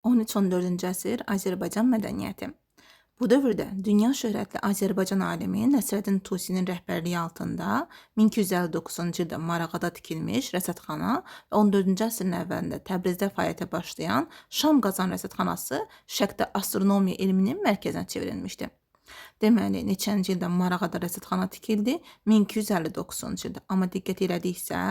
13-14-cü əsr Azərbaycan mədəniyyəti. Bu dövrdə dünya şöhrətli Azərbaycan alimi Nəsrəddin Tusinin rəhbərliyi altında 1259-cu ildə Marağada tikilmiş rəsədxana və 14-cü əsrin əvvəlində Təbrizdə fəaliyyətə başlayan Şam Qazan rəsədxanası Şərqdə astronomiya elminin mərkəzinə çevrilmişdi. Deməli, neçənci ildə Marağada rəsədxana tikildi? 1259-cu ildə. Amma diqqət elədiksə,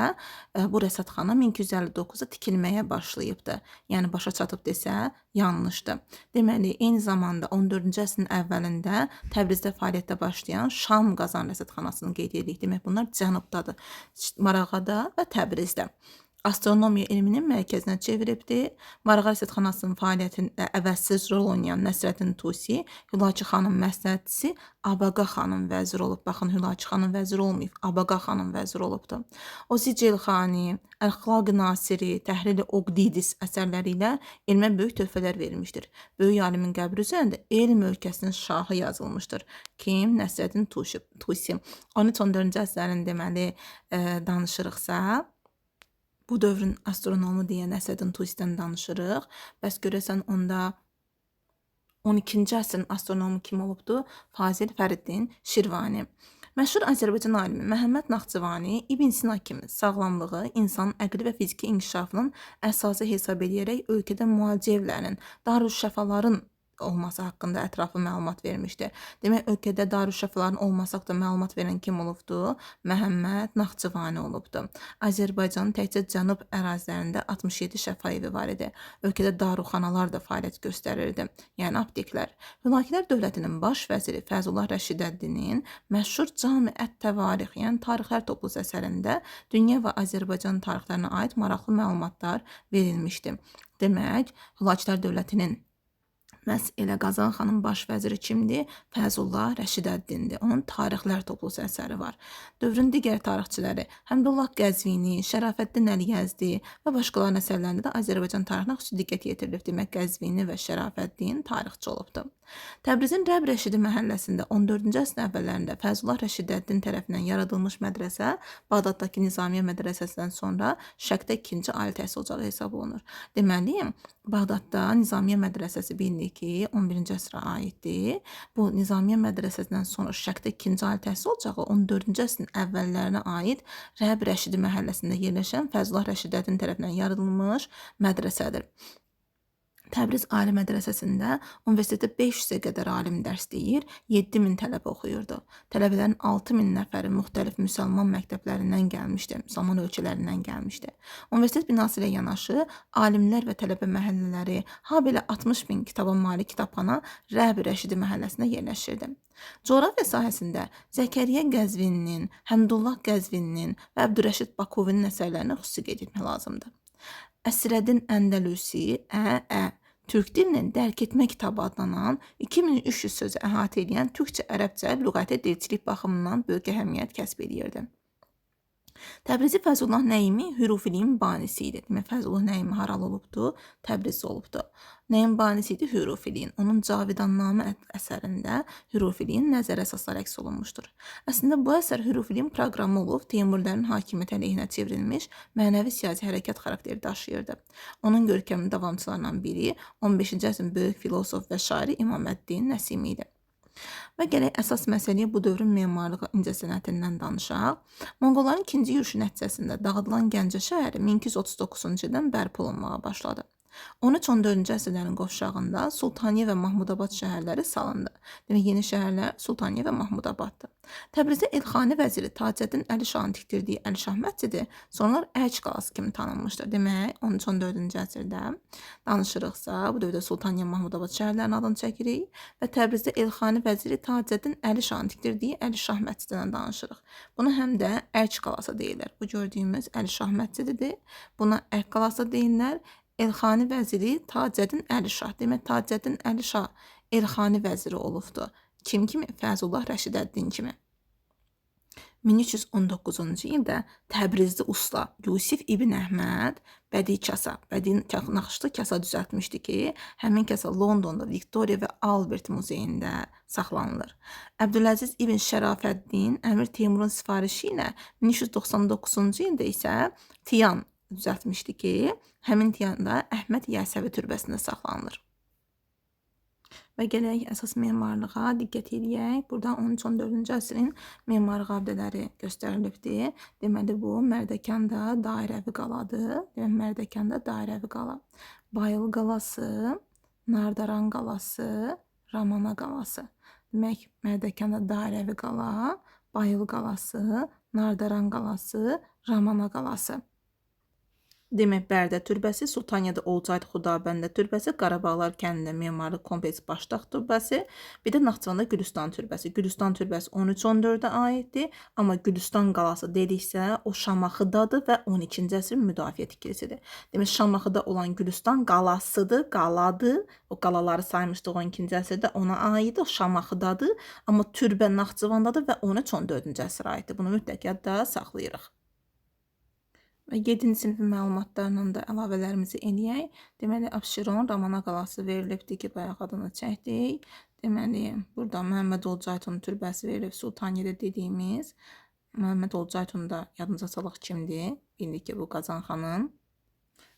bu rəsədxana 1259-da tikilməyə başlayıbdı. Yəni başa çatıb desə, yanlışdır. Deməli, eyni zamanda 14-cü əsrin əvvəlində Təbrizdə fəaliyyətə başlayan Şam Qazan rəsədxanasını qeyd edirik. Demək, bunlar cənubdadır. Marağada və Təbrizdə. Astronomiya elminin mərkəzinə çeviribdir. Marağa rəsədxanasının fəaliyyətində əvəzsiz rol oynayan Nəsrəddin Tusi, Hülakü xanım məsləhətçisi, Abaqa xanım vəzir olub. Baxın, Hülakü xanım vəzir olmayıb, Abaqa xanım vəzir olubdur. O Zicilxani, Əxlaq-ı Nasiri, Təhriri Oqdidis əsərləri ilə elmə böyük töhfələr vermişdir. Böyük alimin qəbri üzərində elm ölkəsinin şahı yazılmışdır. Kim? Nəsrəddin Tusi. 13-14-cü əsrlərin deməli danışırıqsa, bu dövrün astronomu deyən Nəsrəddin Tusidən danışırıq. Bəs görəsən onda 12-ci əsrin astronomu kim olubdu? Fazil Fəriddin Şirvani. Məşhur Azərbaycan alimi Məhəmməd Naxçıvani İbn Sina kimi sağlamlığı insanın əqli və fiziki inkişafının əsası hesab edərək ölkədə müalicə evlərinin, darüşşəfaların olması haqqında ətraflı məlumat vermişdi. Demək, ölkədə darüşşəfaların olması haqqında məlumat verən kim olubdu? Məhəmməd Naxçıvani olubdu. Azərbaycanın təkcə cənub ərazilərində 67 şəfa evi var idi. Ölkədə daruxanalar da fəaliyyət göstərirdi. Yəni apteklər. Hülakülər dövlətinin baş vəziri Fəzullah Rəşidəddinin məşhur Cami ət-Təvarix, yəni tarixlər toplusu əsərində dünya və Azərbaycan tarixlərinə aid maraqlı məlumatlar verilmişdi. Demək, Hülakülər dövlətinin məhz elə Qazan xanın baş vəziri kimdir? Fəzullah Rəşidəddindir. Onun tarixlər toplusu əsəri var. Dövrün digər tarixçiləri Həmdullah Qəzvini, Şərafəddin Əliyəzdi və başqalarının əsərlərində də Azərbaycan tarixinə xüsusi diqqət yetirilib. Demək, Qəzvini və Şərafəddin tarixçi olubdu. Təbrizin Rəb Rəşidi məhəlləsində 14-cü əsrin əvvəllərində Fəzullah Rəşidəddin tərəfindən yaradılmış mədrəsə Bağdaddakı Nizamiyə mədrəsəsindən sonra Şərqdə ikinci ali təhsil ocağı hesab olunur. Deməli, Bağdadda Nizamiyə mədrəsəsi bilinir ki, 11-ci əsrə aiddir. Bu Nizamiyə mədrəsəsindən sonra Şərqdə ikinci ali təhsil ocağı 14-cü əsrin əvvəllərinə aid Rəb Rəşidi məhəlləsində yerləşən Fəzullah Rəşidəddin tərəfindən yaradılmış mədrəsədir. Təbriz Ali Mədrəsəsində universitetdə 500-ə qədər alim dərs deyir, 7000 tələbə oxuyurdu. Tələbələrin 6000 nəfəri müxtəlif müsəlman məktəblərindən gəlmişdi, müsəlman ölkələrindən gəlmişdi. Universitet binası ilə yanaşı alimlər və tələbə məhəllələri, habelə 60.000 kitaba malik kitabxana Rəb Rəşidi məhəlləsində yerləşirdi. Coğrafiya sahəsində Zəkəriyyə Qəzvininin, Həmdullah Qəzvininin və Əbdürrəşid Bakovinin əsərlərini xüsusi qeyd etmək lazımdır. Əsrəddin Əndəlusi Türk dilinin dərk etmə kitabı adlanan 2300 sözü əhatə edən türkcə-ərəbcə lüğəti dilçilik baxımından böyük əhəmiyyət kəsb edirdi. Təbrizi Fəzullah Nəyimi hürufiliyin banisi idi. Demək, Fəzullah Nəyimi haralı olubdu? Təbrizdə olubdu. Nəyin banisi idi? Hürufiliyin. Onun Cavidannamə əsərində hürufiliyin nəzər əsasları əks olunmuşdur. Əslində bu əsər hürufiliyin proqramı olub, Teymurilərin hakimiyyəti əleyhinə çevrilmiş mənəvi siyasi hərəkət xarakteri daşıyırdı. Onun görkəmli davamçılarından biri 15-ci əsrin böyük filosof və şairi İmaməddin Nəsimi idi. Və gələk əsas məsələyə bu dövrün memarlığı incəsənətindən danışaq. Monqolların ikinci yürüşü nəticəsində dağıdılan Gəncə şəhəri 1239-cu ildən bərpa olunmağa başladı. 13-14-cü əsrlərin qovşağında Sultaniyə və Mahmudabad şəhərləri salındı. Demək, yeni şəhərlər Sultaniyə və Mahmudabaddır. Təbrizdə Elxani vəziri Tacəddin Əli Şahın tikdirdiyi Əli Şah məscidi sonralar Ərc qalası kimi tanınmışdır. Demək, 13-14-cü əsrdə danışırıqsa, bu dövrdə Sultaniyə Mahmudabad şəhərlərinin adını çəkirik və Təbrizdə Elxani vəziri Tacəddin Əli Şahın tikdirdiyi Əli Şah məscidindən danışırıq. Buna həm də Ərc qalası deyirlər. Bu gördüyümüz Əli Şah məscididir. Buna Ərc qalası deyirlər. Elxani vəziri Tacəddin Əli Şah. Demək, Tacəddin Əli Şah Elxani vəziri olubdu. Kim kimi? Fəzullah Rəşidəddin kimi. 1319-cu ildə Təbrizli usta Yusif İbn Əhməd bədii kasa, bədii naxışlı kasa düzəltmişdi ki, həmin kasa Londonda Victoria və Albert muzeyində saxlanılır. Əbdüləziz İbn Şərafəddin Əmir Teymurun sifarişi ilə 1399-cu ildə isə Tiyan düzəltmişdi ki, həmin diyarda Əhməd Yəsəvi türbəsində saxlanılır. Və gələk əsas memarlığa diqqət edək. Burada 13-14-cü əsrin memarlıq abidələri göstərilibdir. Deməli, bu Mərdəkanda dairəvi qaladır. Deməli, Mərdəkanda dairəvi qala. Bayıl qalası, Nardaran qalası, Ramana qalası. Demək, Mərdəkanda dairəvi qala, Bayıl qalası, Nardaran qalası, Ramana qalası. Demək, Bərdə türbəsi, Sultaniyədə Olcaydı Xudabəndə türbəsi, Qarabağlar kəndində memarlıq kompleksi Başdaq türbəsi, bir də Naxçıvanda Gülüstan türbəsi. Gülüstan türbəsi 13-14-ə aiddir, amma Gülüstan qalası dediksə, o Şamaxıdadır və 12-ci əsrin müdafiə tikilisidir. Demək, Şamaxıda olan Gülüstan qalasıdır, qaladır. O qalaları saymışdıq 12-ci əsrdə, ona aiddir, o Şamaxıdadır, amma türbə Naxçıvandadır və 13-14-cü əsrə aiddir. Bunu mütləq yadda saxlayırıq. Və 7-ci sinifin məlumatlarla da əlavələrimizi eləyək. Deməli, Abşeron Ramana qalası verilibdir ki, bayaq adını çəkdik. Deməli, burada Məhəmməd Olcaytunun türbəsi verilib, Sultaniyədə dediyimiz. Məhəmməd Olcaytun da yadınıza salaq kimdir? Bildik ki, bu Qazan xanın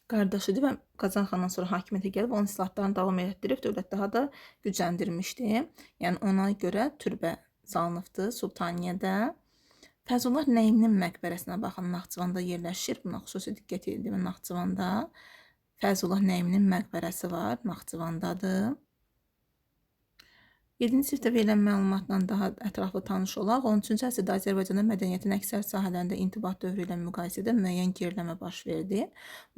qardaşıdır və Qazan xandan sonra hakimiyyətə gəlib, onun islahatlarını davam etdirib, dövlət daha da gücləndirmişdi. Yəni, ona görə türbə salınıbdır Sultaniyədə. Fəzullah Nəiminin məqbərəsinə baxın, Naxçıvanda yerləşir. Buna xüsusi diqqət edin, Naxçıvanda Fəzullah Nəiminin məqbərəsi var, Naxçıvandadır. 7-ci sinifdə verilən məlumatla daha ətraflı tanış olaq. 13-cü əsrdə Azərbaycanda mədəniyyətin əksər sahələrində intibah dövrü ilə müqayisədə müəyyən geriləmə baş verdi.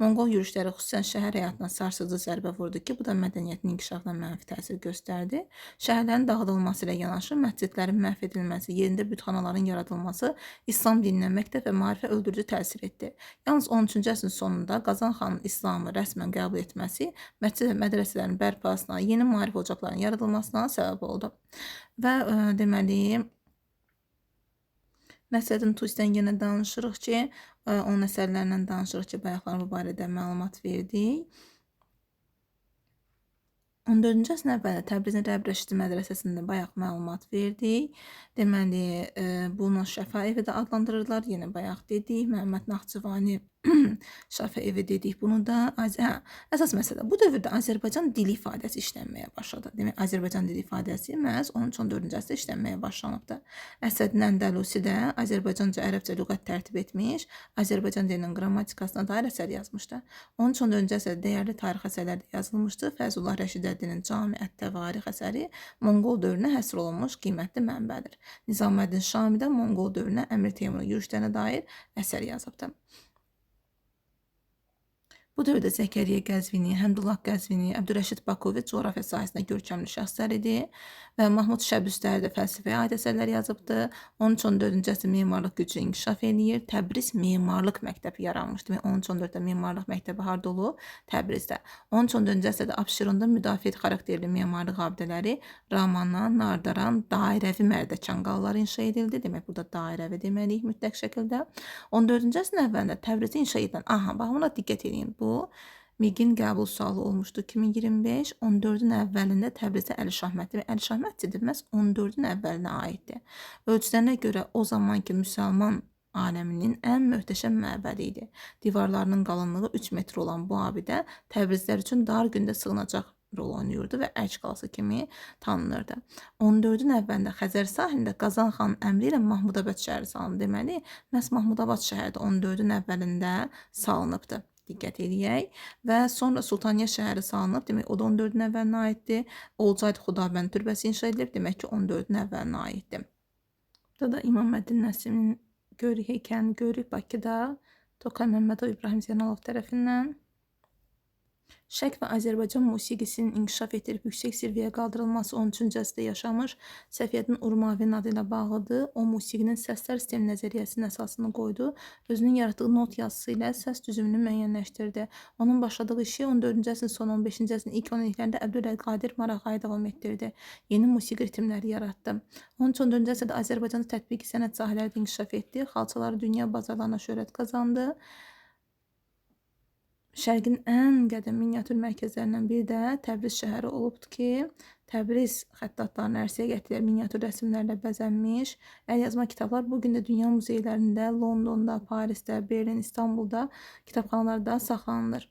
Monqol yürüşləri xüsusən şəhər həyatına sarsıcı zərbə vurdu ki, bu da mədəniyyətin inkişafına mənfi təsir göstərdi. Şəhərlərin dağıdılması ilə yanaşı məscidlərin məhv edilməsi, yerində bütxanaların yaradılması İslam dininə, məktəb və maarifə öldürücü təsir etdi. Yalnız 13-cü əsrin sonunda Qazan xanın İslamı rəsmən qəbul etməsi məscid və mədrəsələrin bərpasına, yeni maarif ocaqlarının yaradılmasına səbəb oldu. Və deməli, Nəsrəddin Tusidən yenə danışırıq ki, onun əsərlərindən danışırıq ki, bayaqlar bu barədə məlumat verdik. 14-cü əsrin əvvəlində Təbrizin Rəbb Rəşidi mədrəsəsində bayaq məlumat verdik. Deməli, bunu Şəfa evi də adlandırırlar. Yenə bayaq dedik, Məhəmməd Naxçıvani Şəfa evi dedik. Bunu da əsas məsələ. Bu dövrdə Azərbaycan dili ifadəsi işlənməyə başladı. Demək, Azərbaycan dili ifadəsi məhz 13-14-cü əsrdə işlənməyə başlanıbdı. Əsəddin Əndəlusi də Azərbaycanca ərəbcə lüğət tərtib etmiş, Azərbaycan dilinin qrammatikasına dair əsər yazmışdı. 13-14-cü əsrdə dəyərli tarix əsərləri yazılmışdı. Fəzullah Rəşidəddinin Cami Ət-Təvarix əsəri Monqol dövrünə həsr olunmuş qiymətli mənbədir. Nizaməddin Şami də Monqol dövrünə Əmir Teymurun yürüşlərinə dair əsər yazıbdı. Bu dövrdə Zəkəriyyə Qəzvini, Həmdullah Qəzvini, Əbdürrəşid Bakovi coğrafiya sahəsində görkəmli şəxslər idi və Mahmud Şəbüstəri də fəlsəfəyə aid əsərlər yazıbdı. 13-14-cü əsr memarlıq gücü inkişaf eləyir. Təbriz memarlıq məktəbi yaranmış. Demək, 13-14-də memarlıq məktəbi harda olub? Təbrizdə. 13-14-cü əsrdə Abşeronda müdafiə xarakterli memarlıq abidələri Ramana, Nardaran, dairəvi Mərdəkan qalaları inşa edildi. Demək, burada dairəvi deməliyik mütləq şəkildə. 14-cü əsrin əvvəlində Təbrizdə inşa edilən, bax, buna diqqət edin. Bu MİQ-in qəbul sualı olmuşdu 2025. 14-ün əvvəlində Təbrizdə Əli Şahmətli. Əli Şahmətli məhz 14-ün əvvəlinə aiddir. Ölçülərinə görə o zamanki müsəlman aləminin ən möhtəşəm məbədi idi. Divarlarının qalınlığı 3 metr olan bu abidə Təbrizlər üçün dar gündə sığınacaq rol oynayırdı və Ərk qalası kimi tanınırdı. 14-ün əvvəlində Xəzər sahilində Qazan xanın əmri ilə Mahmudabad şəhəri salındı. Deməli, məhz Mahmudabad şəhəri 14-ün əvvəlində salınıbdı. Diqqət edək və sonra Sultaniyə şəhəri salınıb, demək, o da 14-ün əvvəlinə aiddir. Olcaydı Xudabənd türbəsi inşa edilib, demək ki, 14-ün əvvəlinə aiddir. Burada da İmaməddin Nəsimin görürük, heykəlini görürük Bakıda, Toxay Məmmədov İbrahim Zeynalov tərəfindən. Şərq və Azərbaycan musiqisinin inkişaf etdirib yüksək zirvəyə qaldırılması 13-cü əsrdə yaşamış Səfiyyəddin Urmavinin adı ilə bağlıdır. O, musiqinin səslər sistemi nəzəriyyəsinin əsasını qoydu. Özünün yaratdığı not yazısı ilə səs düzümünü müəyyənləşdirdi. Onun başladığı işi 14-cü əsrin sonu, 15-ci əsrin ilk 10 illərində Əbdülqadir Marağay davam etdirdi. Yeni musiqi ritmləri yaratdı. 13-14-cü əsrdə Azərbaycanda tətbiqi sənət sahələrində inkişaf etdi. Xalçaları dünya bazarlarına şöhrət qazandı. Şərqin ən qədim miniatür mərkəzlərindən biri də Təbriz şəhəri olubdur ki, Təbriz xəttatlarını ərsəyə gətirən miniatür rəsmlərlə bəzənmiş əlyazma kitablar bu gün də dünya muzeylərində, Londonda, Parisdə, Berlin, İstanbulda kitabxanalarda saxlanılır.